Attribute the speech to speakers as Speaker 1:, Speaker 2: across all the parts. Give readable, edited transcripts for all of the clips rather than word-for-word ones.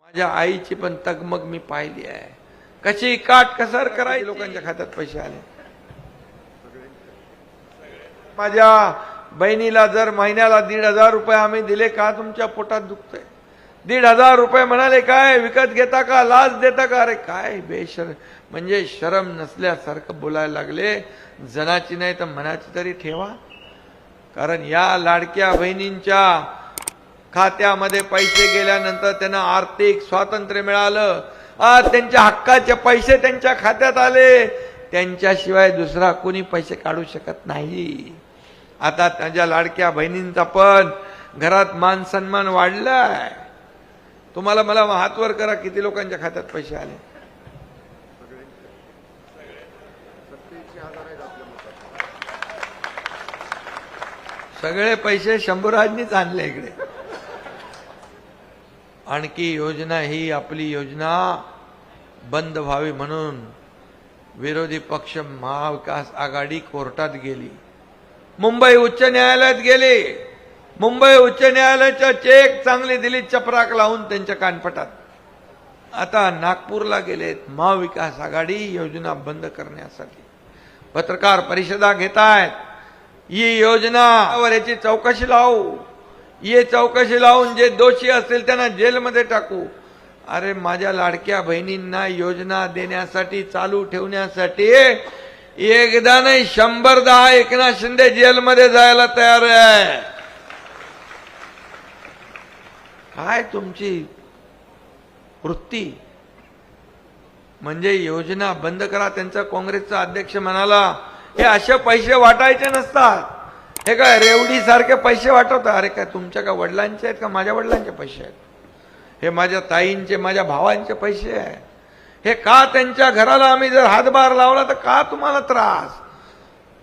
Speaker 1: माझ्या आईची पण तगमग मी पाहिली आहे. कशी काटकसर करायची. लोकांच्या खात्यात पैसे आले. माझ्या बहिणीला जर महिन्याला 1,500 रुपये आम्ही दिले का तुमच्या पोटात दुखतंय. 1,500 रुपये म्हणाले काय विकत घेता का, लाच देता का. अरे काय बेशरम, म्हणजे शरम नसल्यासारखं बोलायला लागले. जनाची नाही तर मनाची तरी ठेवा. कारण या लाडक्या बहिणींच्या खात्यामध्ये पैसे गेल्यानंतर त्यांना आर्थिक स्वातंत्र्य मिळालं. आज त्यांच्या हक्काचे पैसे त्यांच्या खात्यात आले. त्यांच्याशिवाय दुसरा कोणी पैसे काढू शकत नाही. आता त्यांच्या लाडक्या बहिणींचा पण घरात मान सन्मान वाढलाय. तुम्हाला मला हात वर करा, किती लोकांच्या खात्यात पैसे आले. सगळे पैसे शंभूराजनीच आणले इकडे. आणखी योजना ही आपली योजना बंद व्हावी म्हणून विरोधी पक्ष महाविकास आघाडी कोर्टात गेली. मुंबई उच्च न्यायालयात गेले. मुंबई उच्च न्यायालयाचा चेक चांगली दिली चपराक लावून त्यांच्या कानपटात. आता नागपूरला गेलेत महाविकास आघाडी योजना बंद करण्यासाठी. पत्रकार परिषदा घेतायत. ही योजनावर याची चौकशी लावू. ये चौकशी लावून जे दोषी असतील त्यांना जेलमध्ये टाकू. अरे माझ्या लाडक्या बहिणींना योजना देण्यासाठी, चालू ठेवण्यासाठी एकदा नाही 100दा एकनाथ शिंदे जेलमध्ये जायला तयार आहे. काय तुमची वृत्ती. म्हणजे योजना बंद करा. त्यांचा काँग्रेसचा अध्यक्ष म्हणाला हे असे पैसे वाटायचे नसतात. हे काय रेवडी सारखे पैसे वाटवतात. अरे काय तुमच्या का वडिलांचे आहेत का माझ्या वडिलांचे पैसे आहेत. हे माझ्या ताईंचे, माझ्या भावांचे पैसे आहे. हे का त्यांच्या घराला आम्ही जर हातभार लावला तर का तुम्हाला त्रास.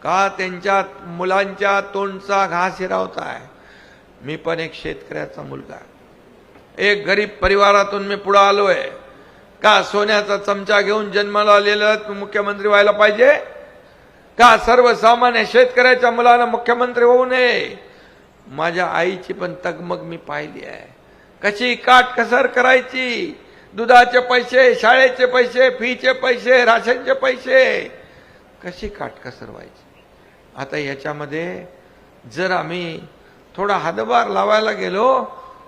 Speaker 1: का त्यांच्या मुलांच्या तोंडचा घास हिरावताय. मी पण एक शेतकऱ्याचा मुलगा, एक गरीब परिवारातून मी पुढे आलोय. का सोन्याचा चमचा घेऊन जन्माला आलेला मुख्यमंत्री व्हायला पाहिजे. का सर्वसामान्य शेतकऱ्याच्या मुलाला मुख्यमंत्री होऊ नये. माझ्या आईची पण तगमग मी पाहिली आहे. कशी काटकसर करायची. दुधाचे पैसे, शाळेचे पैसे, फीचे पैसे, राशनचे पैसे, कशी काटकसर व्हायची. आता याच्यामध्ये जर आम्ही थोडा हातभार लावायला गेलो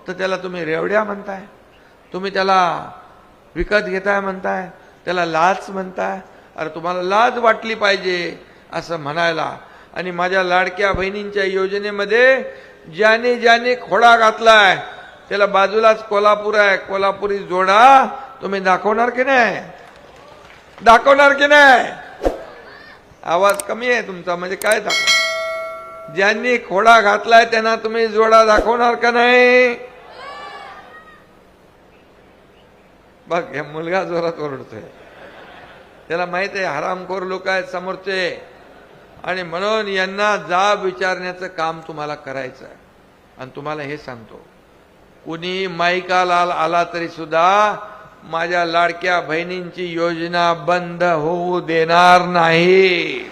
Speaker 1: तर त्याला तुम्ही रेवड्या म्हणताय, तुम्ही त्याला विकत घेताय म्हणताय, त्याला लाच म्हणताय. अरे तुम्हाला लाज वाटली पाहिजे असं म्हणायला. आणि माझ्या लाडक्या बहिणींच्या योजनेमध्ये ज्याने ज्याने खोडा घातलाय त्याला बाजूलाच कोल्हापूर आहे, कोल्हापुरी जोडा. तुम्ही दाखवणार की नाही. दाखवणार की नाही. आवाज कमी आहे तुमचा, म्हणजे काय दाखव. ज्यांनी खोडा घातलाय त्यांना तुम्ही जोडा दाखवणार का नाही. बघ हे मुलगा जोरात ओरडतोय. त्याला माहित आहे हरामखोर लोक आहेत समोरचे. आणि म्हणून यांना जाब विचारण्याचं काम तुम्हाला करायचं आहे. आणि तुम्हाला हे सांगतो, कुणी माईकाला आला तरी सुद्धा माझ्या लाडक्या बहिणींची योजना बंद होऊ देणार नाही.